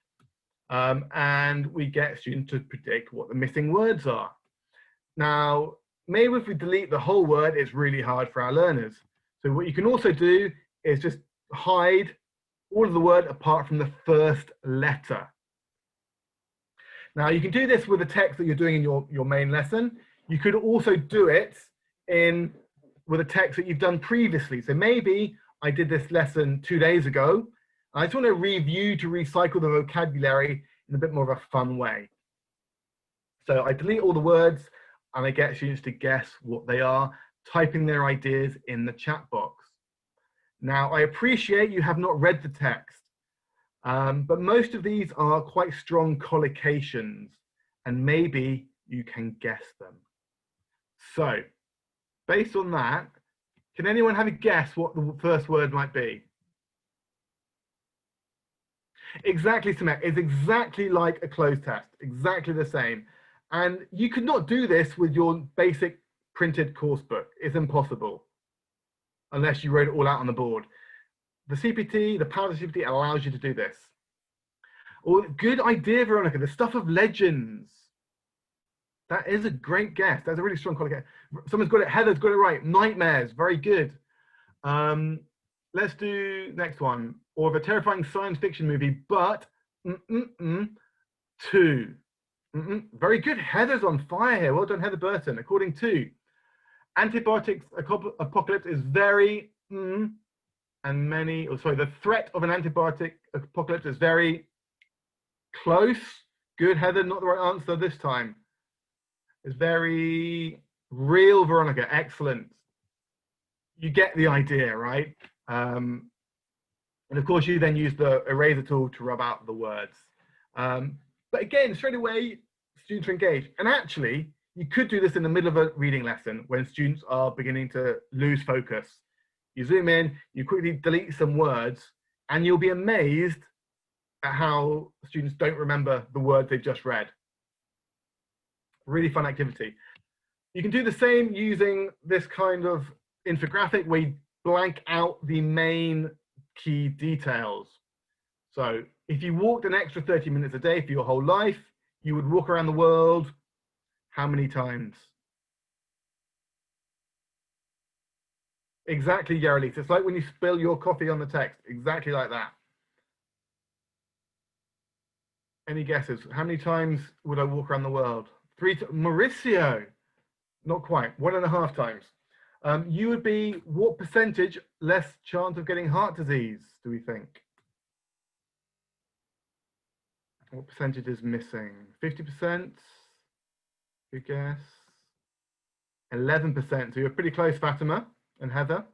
Speaker 1: And we get students to predict what the missing words are. Now, maybe if we delete the whole word, it's really hard for our learners. So what you can also do is just hide all of the word apart from the first letter. Now, you can do this with the text that you're doing in your main lesson. You could also do it with a text that you've done previously. So maybe I did this lesson 2 days ago. I just want to review to recycle the vocabulary in a bit more of a fun way. So I delete all the words and I get students to guess what they are, typing their ideas in the chat box. Now, I appreciate you have not read the text, but most of these are quite strong collocations and maybe you can guess them. So based on that, can anyone have a guess what the first word might be? Exactly, Samek. It's exactly like a closed test, exactly the same. And you could not do this with your basic printed course book. It's impossible unless you wrote it all out on the board. The CPT, the power of the CPT allows you to do this. Oh, good idea, Veronica, the stuff of legends. That is a great guess. That's a really strong guess. Someone's got it. Heather's got it right. Nightmares. Very good. Let's do next one. Or of a terrifying science fiction movie, but two. Very good. Heather's on fire here. Well done, Heather Burton. According to antibiotics apocalypse is very and many. Oh, sorry, the threat of an antibiotic apocalypse is very close. Good, Heather. Not the right answer this time. It's very real, Veronica. Excellent. You get the idea, right? And of course, you then use the eraser tool to rub out the words. But again, straight away, students are engaged. And actually, you could do this in the middle of a reading lesson when students are beginning to lose focus. You zoom in, you quickly delete some words, and you'll be amazed at how students don't remember the words they've just read. Really fun activity. You can do the same using this kind of infographic where you blank out the main key details. So if you walked an extra 30 minutes a day for your whole life, you would walk around the world how many times? Exactly, Yarelise. It's like when you spill your coffee on the text, exactly like that. Any guesses? How many times would I walk around the world? Mauricio, not quite, 1.5 times. You would be, what percentage less chance of getting heart disease, do we think? What percentage is missing? 50%? Good guess. 11%. So you're pretty close, Fatima and Heather.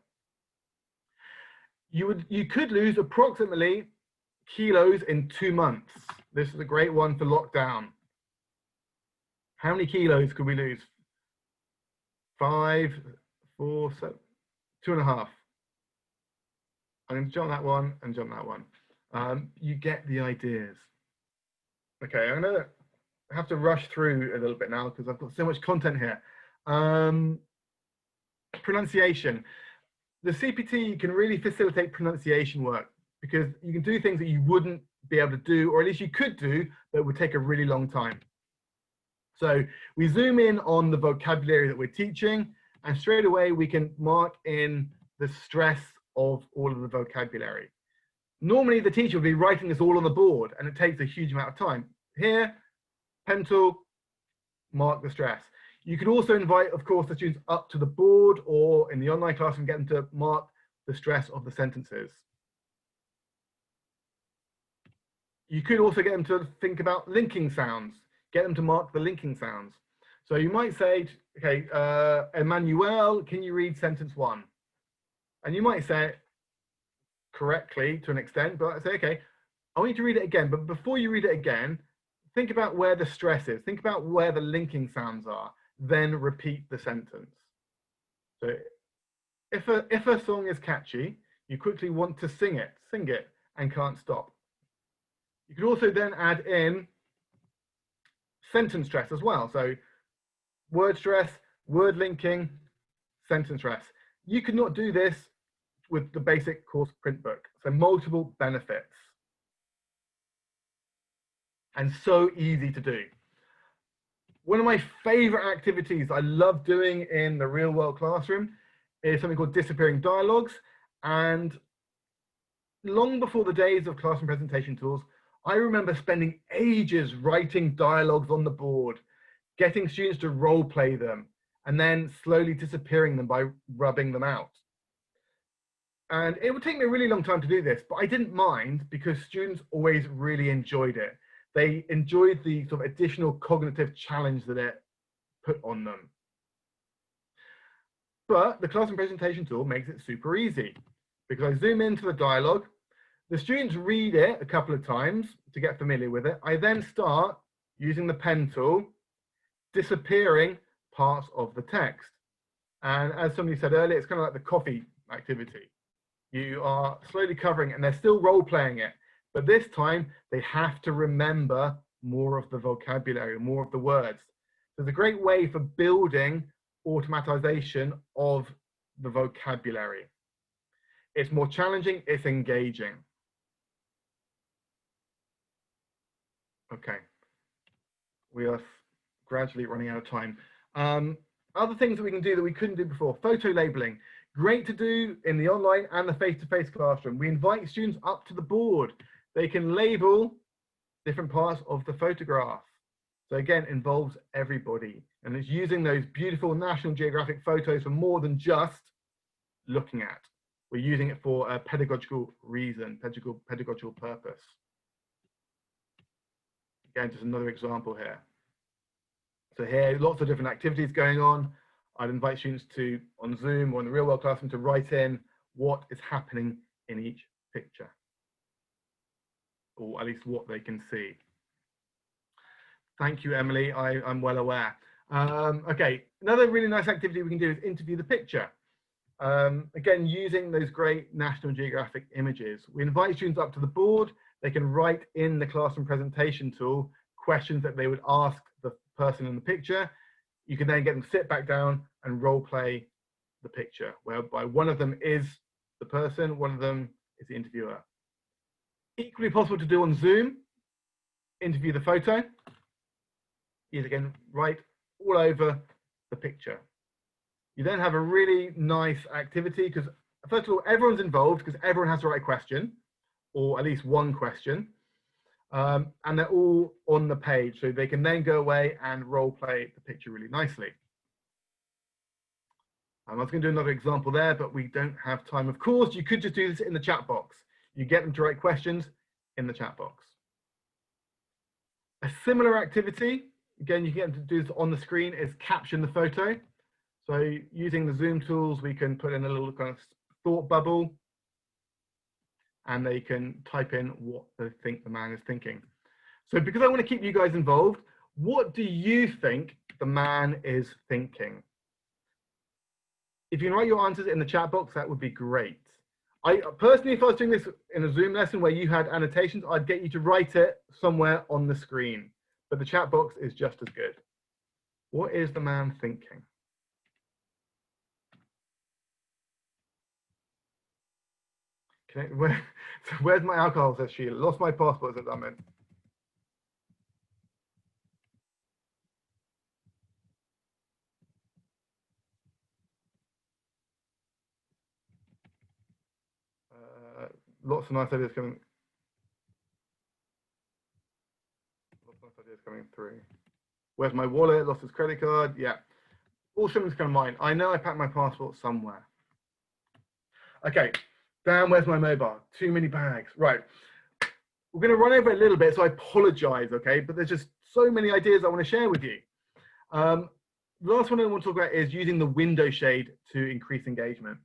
Speaker 1: You could lose approximately kilos in 2 months. This is a great one for lockdown. How many kilos could we lose? 5, 4, 7, 2.5. I'm going to jump that one and jump that one. You get the ideas. Okay, I'm going to have to rush through a little bit now because I've got so much content here. Pronunciation. The CPT can really facilitate pronunciation work because you can do things that you wouldn't be able to do, or at least you could do, but it would take a really long time. So we zoom in on the vocabulary that we're teaching, and straight away we can mark in the stress of all of the vocabulary. Normally the teacher will be writing this all on the board and it takes a huge amount of time. Here, pen tool, mark the stress. You can also invite, of course, the students up to the board or in the online classroom, get them to mark the stress of the sentences. You could also get them to think about linking sounds, get them to mark the linking sounds. So you might say, okay, Emmanuel, can you read sentence 1? And you might say it correctly to an extent, but I say, okay, I want you to read it again. But before you read it again, think about where the stress is. Think about where the linking sounds are. Then repeat the sentence. So if a song is catchy, you quickly want to sing it, and can't stop. You could also then add in sentence stress as well. So word stress, word linking, sentence stress. You could not do this with the basic course print book. So multiple benefits. And so easy to do. One of my favorite activities I love doing in the real world classroom is something called disappearing dialogues. And long before the days of classroom presentation tools, I remember spending ages writing dialogues on the board, getting students to role play them, and then slowly disappearing them by rubbing them out. And it would take me a really long time to do this, but I didn't mind because students always really enjoyed it. They enjoyed the sort of additional cognitive challenge that it put on them. But the classroom presentation tool makes it super easy because I zoom into the dialogue. The students read it a couple of times to get familiar with it. I then start using the pen tool, disappearing parts of the text. And as somebody said earlier, it's kind of like the coffee activity. You are slowly covering and they're still role playing it. But this time they have to remember more of the vocabulary, more of the words. So it's a great way for building automatization of the vocabulary. It's more challenging, it's engaging. Okay, we are gradually running out of time. Other things that we can do that we couldn't do before, photo labeling. Great to do in the online and the face-to-face classroom. We invite students up to the board. They can label different parts of the photograph. So again, involves everybody. And it's using those beautiful National Geographic photos for more than just looking at. We're using it for a pedagogical reason, pedagogical purpose. Again, just another example here. So here, lots of different activities going on. I'd invite students to, on Zoom or in the real world classroom, to write in what is happening in each picture, or at least what they can see. Thank you, Emily. I'm well aware. Okay, another really nice activity we can do is interview the picture. Again, using those great National Geographic images. We invite students up to the board. They can write in the classroom presentation tool questions that they would ask the person in the picture. You can then get them to sit back down and role play the picture, whereby one of them is the person, one of them is the interviewer. Equally possible to do on Zoom, interview the photo. You again write all over the picture. You then have a really nice activity because, first of all, everyone's involved because everyone has to write a question, or at least one question, and they're all on the page, so they can then go away and role play the picture really nicely. I was going to do another example there, but we don't have time. Of course, you could just do this in the chat box. You get them to write questions in the chat box. A similar activity, again, you get them to do this on the screen, is caption the photo. So using the Zoom tools, we can put in a little kind of thought bubble, and they can type in what they think the man is thinking. So because I want to keep you guys involved, what do you think the man is thinking? If you can write your answers in the chat box, that would be great. I personally, if I was doing this in a Zoom lesson where you had annotations, I'd get you to write it somewhere on the screen, but the chat box is just as good. What is the man thinking? Okay, where's my alcohol, says Sheila. Lost my passport, says Ahmed. Lots of nice ideas coming. Lots of nice ideas coming through. Where's my wallet? Lost his credit card. Yeah. All shipments come mine. I know I packed my passport somewhere. Okay. Dan, where's my mobile? Too many bags. Right. We're going to run over a little bit, so I apologize, okay? But there's just so many ideas I want to share with you. The last one I want to talk about is using the window shade to increase engagement.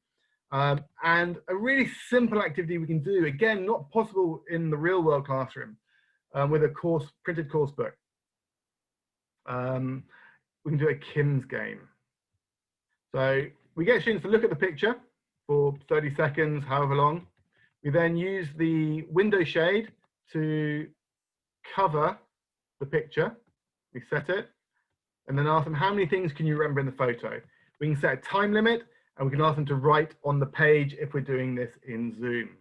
Speaker 1: And a really simple activity we can do, again, not possible in the real world classroom, with a printed course book. We can do a Kim's game. So we get students to look at the picture for 30 seconds, however long. We then use the window shade to cover the picture. We set it, and then ask them, how many things can you remember in the photo? We can set a time limit, and we can ask them to write on the page if we're doing this in Zoom.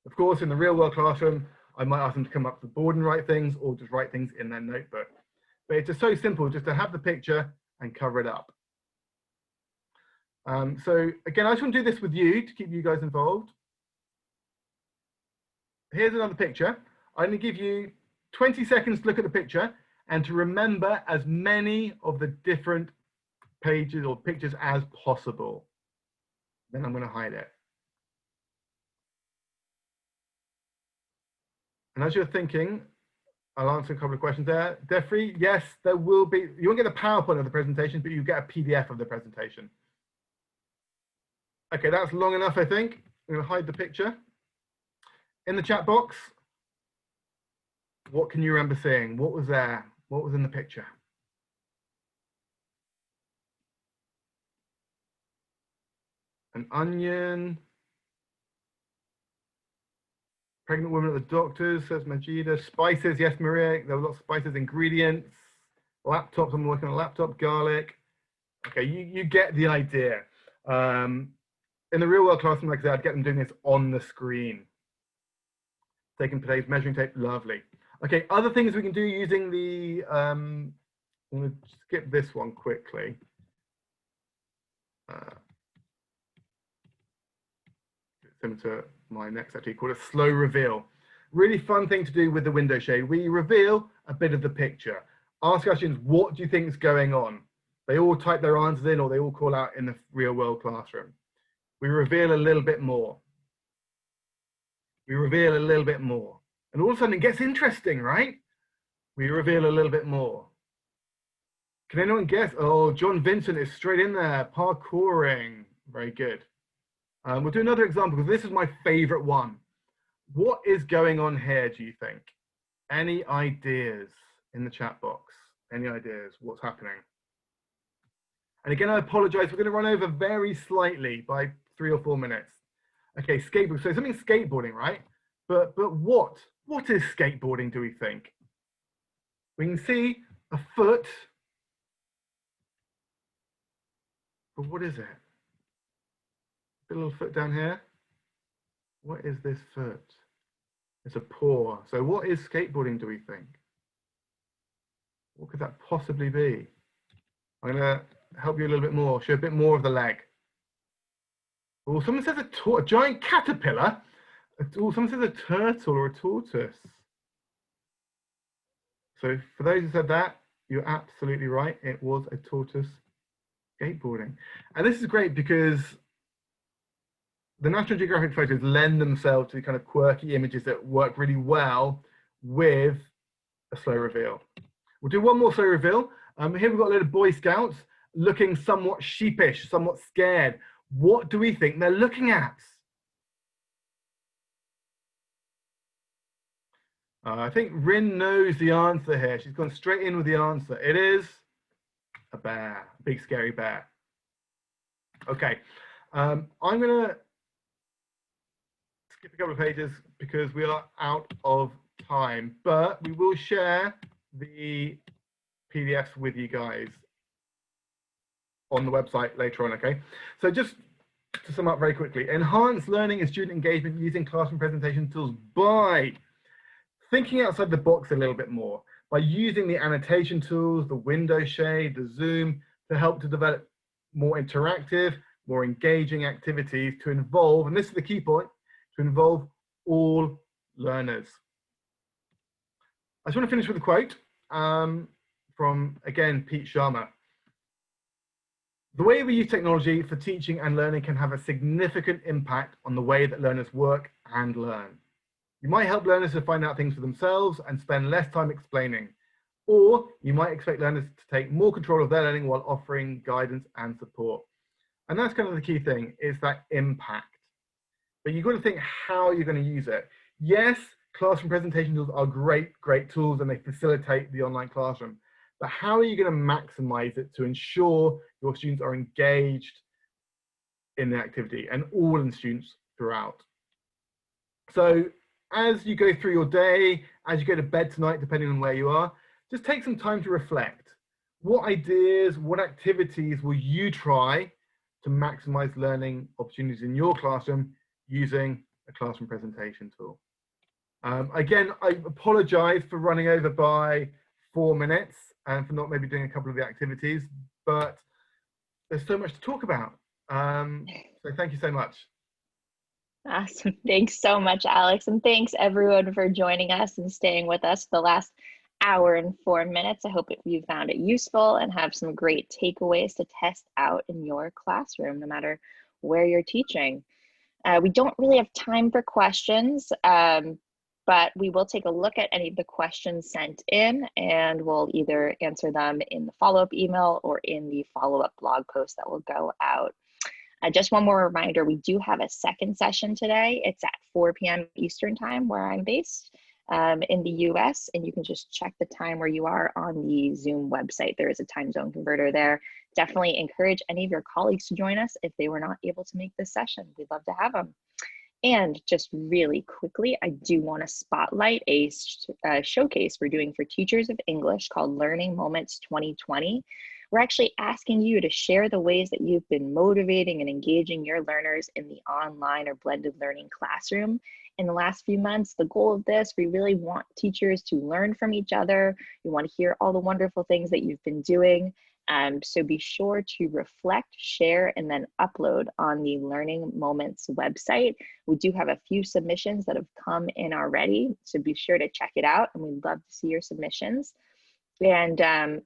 Speaker 1: Of course, in the real world classroom, I might ask them to come up to the board and write things, or just write things in their notebook. But it's just so simple, just to have the picture and cover it up. So again, I just want to do this with you to keep you guys involved. Here's another picture. I'm going to give you 20 seconds to look at the picture and to remember as many of the different pages or pictures as possible. Then I'm going to hide it. And as you're thinking, I'll answer a couple of questions there. Defrey, yes, there will be, you won't get a PowerPoint of the presentation, but you get a PDF of the presentation. Okay, that's long enough, I think. I'm going to hide the picture. In the chat box, what can you remember seeing? What was there? What was in the picture? An onion. Pregnant woman at the doctor's, says Majida. Spices, yes, Maria. There were lots of spices, ingredients. Laptops, I'm working on a laptop. Garlic. Okay, you get the idea. In the real world classroom, like I said, I'd get them doing this on the screen. Taking today's measuring tape, lovely. Okay, other things we can do using the I'm going to skip this one quickly. Similar to my next activity called a slow reveal. Really fun thing to do with the window shade. We reveal a bit of the picture. Ask questions, what do you think is going on? They all type their answers in, or they all call out in the real world classroom. We reveal a little bit more. We reveal a little bit more. And all of a sudden it gets interesting, right? We reveal a little bit more. Can anyone guess? Oh, John Vincent is straight in there, parkouring. Very good. We'll do another example because this is my favorite one. What is going on here, do you think? Any ideas in the chat box? Any ideas? What's happening? And again, I apologize. We're going to run over very slightly by 3 or 4 minutes. Okay, skateboarding. So something skateboarding, right? But what? What is skateboarding, do we think? We can see a foot. But what is it? A little foot down here. What is this foot? It's a paw. So what is skateboarding, do we think? What could that possibly be? I'm going to help you a little bit more, show a bit more of the leg. Oh, someone says a giant caterpillar. Oh, someone says a turtle or a tortoise. So for those who said that, you're absolutely right. It was a tortoise skateboarding. And this is great because the National Geographic photos lend themselves to kind of quirky images that work really well with a slow reveal. We'll do one more slow reveal. Here we've got a little Boy Scouts looking somewhat sheepish, somewhat scared. What do we think they're looking at? I think Rin knows the answer here. She's gone straight in with the answer. It is a bear, a big scary bear. Okay, I'm gonna skip a couple of pages because we are out of time, but we will share the PDFs with you guys on the website later on, okay? So just to sum up very quickly, enhance learning and student engagement using classroom presentation tools by thinking outside the box a little bit more, by using the annotation tools, the window shade, the zoom, to help to develop more interactive, more engaging activities to involve, and this is the key point, to involve all learners. I just want to finish with a quote from, again, Pete Sharma. The way we use technology for teaching and learning can have a significant impact on the way that learners work and learn. You might help learners to find out things for themselves and spend less time explaining, or you might expect learners to take more control of their learning while offering guidance and support. And that's kind of the key thing, is that impact. But you've got to think how you're going to use it. Yes, classroom presentation tools are great tools and they facilitate the online classroom. But how are you going to maximize it to ensure your students are engaged in the activity, and all of the students throughout? So as you go through your day, as you go to bed tonight, depending on where you are, just take some time to reflect. What ideas, what activities will you try to maximize learning opportunities in your classroom using a classroom presentation tool? Again, I apologize for running over by 4 minutes and for not maybe doing a couple of the activities, but there's so much to talk about. So thank you so much.
Speaker 2: Awesome. Thanks so much, Alex. And thanks everyone for joining us and staying with us for the last hour and 4 minutes. I hope you found it useful and have some great takeaways to test out in your classroom, no matter where you're teaching. We don't really have time for questions, but we will take a look at any of the questions sent in, and we'll either answer them in the follow-up email or in the follow-up blog post that will go out. Just one more reminder, we do have a second session today. It's at 4 p.m. Eastern time, where I'm based in the US, and you can just check the time where you are on the Zoom website. There is a time zone converter there. Definitely encourage any of your colleagues to join us if they were not able to make this session. We'd love to have them. And just really quickly, I do want to spotlight a showcase we're doing for teachers of English called Learning Moments 2020. We're actually asking you to share the ways that you've been motivating and engaging your learners in the online or blended learning classroom in the last few months. The goal of this, we really want teachers to learn from each other. We want to hear all the wonderful things that you've been doing. So be sure to reflect, share, and then upload on the Learning Moments website. We do have a few submissions that have come in already, so be sure to check it out, and we'd love to see your submissions. And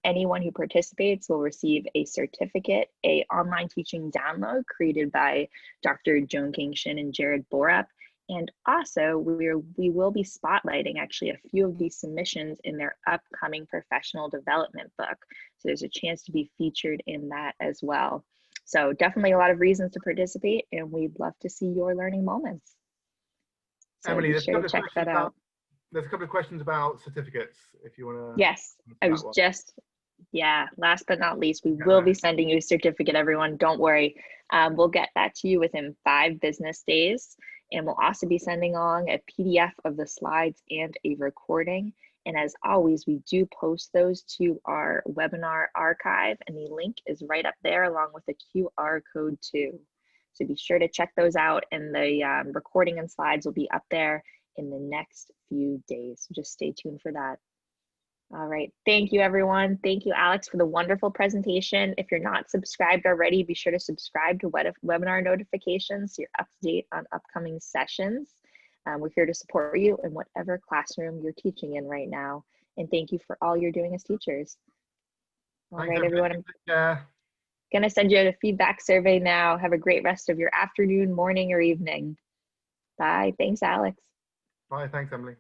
Speaker 2: anyone who participates will receive a certificate, a online teaching download created by Dr. Joan King-Shin and Jared Borup. And also we will be spotlighting actually a few of these submissions in their upcoming professional development book. So there's a chance to be featured in that as well. So definitely a lot of reasons to participate, and we'd love to see your learning moments. So
Speaker 1: Emily,
Speaker 2: be sure to check that out.
Speaker 1: There's a couple of questions about certificates, if you want to.
Speaker 2: Yes, I was just, yeah, last but not least, we will be sending you a certificate, everyone. Don't worry. We'll get that to you within 5 business days. And we'll also be sending along a PDF of the slides and a recording. And as always, we do post those to our webinar archive, and the link is right up there along with the QR code too. So be sure to check those out, and the recording and slides will be up there in the next few days. So just stay tuned for that. All right, thank you everyone. Thank you, Alex, for the wonderful presentation. If you're not subscribed already, be sure to subscribe to webinar notifications so you're up to date on upcoming sessions. We're here to support you in whatever classroom you're teaching in right now. And thank you for all you're doing as teachers. All right, everyone, I'm gonna send you a feedback survey now. Have a great rest of your afternoon, morning, or evening. Bye, thanks, Alex.
Speaker 1: Bye, thanks, Emily.